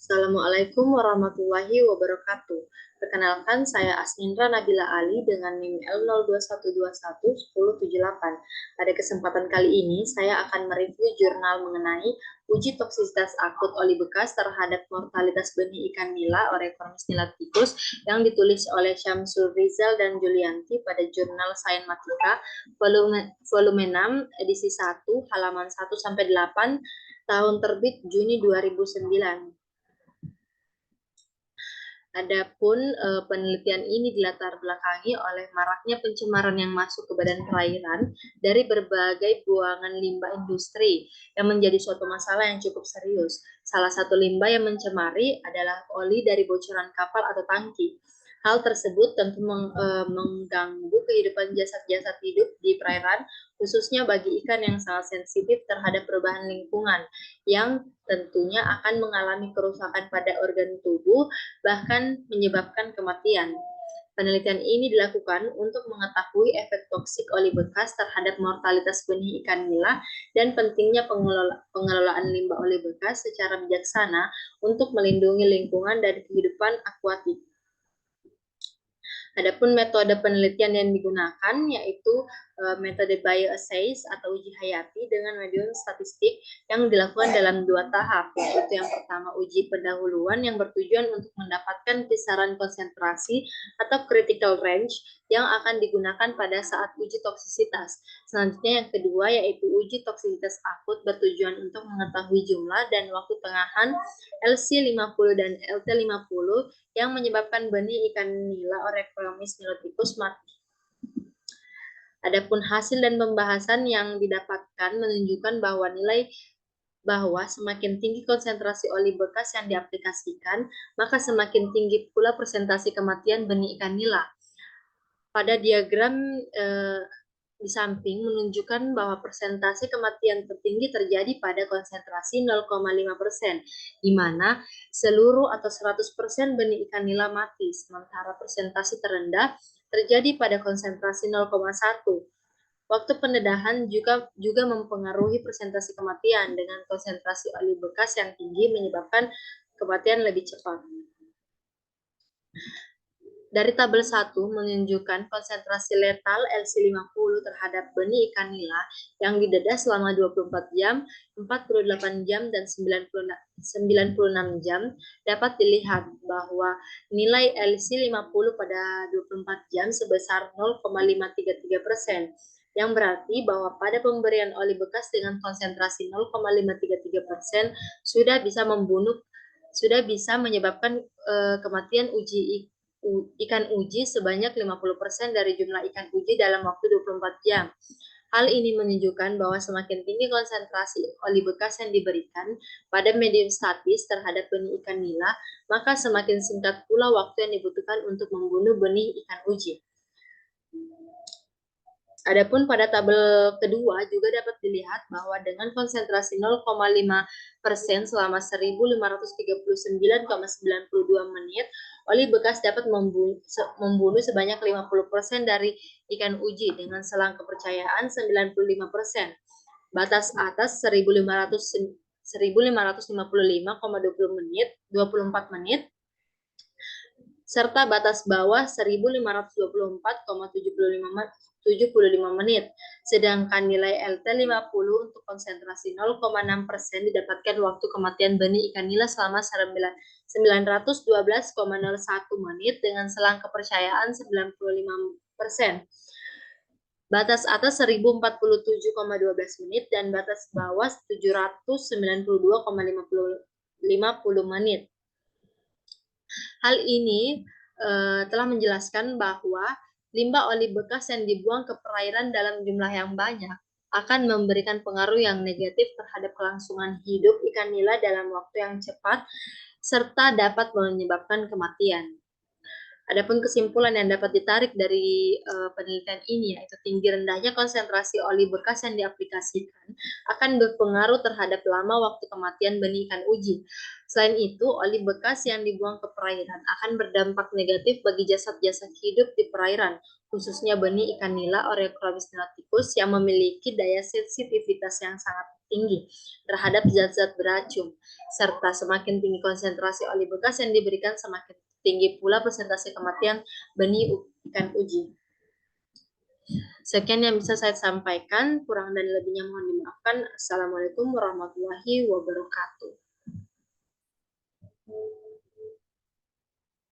Assalamualaikum warahmatullahi wabarakatuh. Perkenalkan, saya Asnindra Nabila Ali dengan NIM L021211078. Pada kesempatan kali ini, saya akan mereview jurnal mengenai uji toksisitas akut oli bekas terhadap mortalitas benih ikan nila Orechromis nilaticus yang ditulis oleh Syamsul Rizal dan Julianti pada jurnal Sainmatica volume 6 edisi 1 halaman 1 sampai 8 tahun terbit Juni 2009. Adapun penelitian ini dilatar belakangi oleh maraknya pencemaran yang masuk ke badan perairan dari berbagai buangan limbah industri yang menjadi suatu masalah yang cukup serius. Salah satu limbah yang mencemari adalah oli dari bocoran kapal atau tangki. Hal tersebut tentu mengganggu kehidupan jasad-jasad hidup di perairan, khususnya bagi ikan yang sangat sensitif terhadap perubahan lingkungan, yang tentunya akan mengalami kerusakan pada organ tubuh, bahkan menyebabkan kematian. Penelitian ini dilakukan untuk mengetahui efek toksik oli bekas terhadap mortalitas benih ikan nila dan pentingnya pengelolaan limbah oli bekas secara bijaksana untuk melindungi lingkungan dan kehidupan akuatik. Adapun metode penelitian yang digunakan yaitu metode bioassays atau uji hayati dengan medium statistik yang dilakukan dalam 2 tahap, yaitu yang pertama uji pendahuluan yang bertujuan untuk mendapatkan kisaran konsentrasi atau critical range yang akan digunakan pada saat uji toksisitas. Selanjutnya yang kedua yaitu uji toksisitas akut bertujuan untuk mengetahui jumlah dan waktu tengahan LC50 dan LT50 yang menyebabkan benih ikan nila Orechromis niloticus mati. Adapun hasil dan pembahasan yang didapatkan menunjukkan bahwa semakin tinggi konsentrasi oli bekas yang diaplikasikan, maka semakin tinggi pula persentase kematian benih ikan nila. Pada diagram di samping menunjukkan bahwa persentase kematian tertinggi terjadi pada konsentrasi 0,5%, di mana seluruh atau 100% benih ikan nila mati, sementara persentase terendah terjadi pada konsentrasi 0,1. Waktu pendedahan juga mempengaruhi persentase kematian, dengan konsentrasi oli bekas yang tinggi menyebabkan kematian lebih cepat. Dari tabel 1 menunjukkan konsentrasi letal LC50 terhadap benih ikan nila yang didedah selama 24 jam, 48 jam, dan 96 jam, dapat dilihat bahwa nilai LC50 pada 24 jam sebesar 0,533%, yang berarti bahwa pada pemberian oli bekas dengan konsentrasi 0,533% sudah bisa menyebabkan kematian ikan uji sebanyak 50% dari jumlah ikan uji dalam waktu 24 jam. Hal ini menunjukkan bahwa semakin tinggi konsentrasi oli bekas yang diberikan pada medium statis terhadap benih ikan nila, maka semakin singkat pula waktu yang dibutuhkan untuk membunuh benih ikan uji. Adapun pada tabel kedua juga dapat dilihat bahwa dengan konsentrasi 0,5% selama 1539,92 menit, oli bekas dapat membunuh sebanyak 50% dari ikan uji dengan selang kepercayaan 95%. Batas atas 1555,24 menit, serta batas bawah 1524,75 menit. Sedangkan nilai LT50 untuk konsentrasi 0,6% didapatkan waktu kematian benih ikan nila selama 912,01 menit dengan selang kepercayaan 95%. Batas atas 1047,12 menit dan batas bawah 792,50 menit. Hal ini telah menjelaskan bahwa limbah oli bekas yang dibuang ke perairan dalam jumlah yang banyak akan memberikan pengaruh yang negatif terhadap kelangsungan hidup ikan nila dalam waktu yang cepat, serta dapat menyebabkan kematian. Adapun kesimpulan yang dapat ditarik dari penelitian ini yaitu tinggi rendahnya konsentrasi oli bekas yang diaplikasikan akan berpengaruh terhadap lama waktu kematian benih ikan uji. Selain itu, oli bekas yang dibuang ke perairan akan berdampak negatif bagi jasad-jasad hidup di perairan, khususnya benih ikan nila Oreocrabis nauticus yang memiliki daya sensitivitas yang sangat tinggi terhadap zat-zat beracun, serta semakin tinggi konsentrasi oli bekas yang diberikan, semakin tinggi pula persentase kematian benih ikan uji. Sekian yang bisa saya sampaikan, kurang dan lebihnya mohon dimaafkan. Assalamualaikum warahmatullahi wabarakatuh.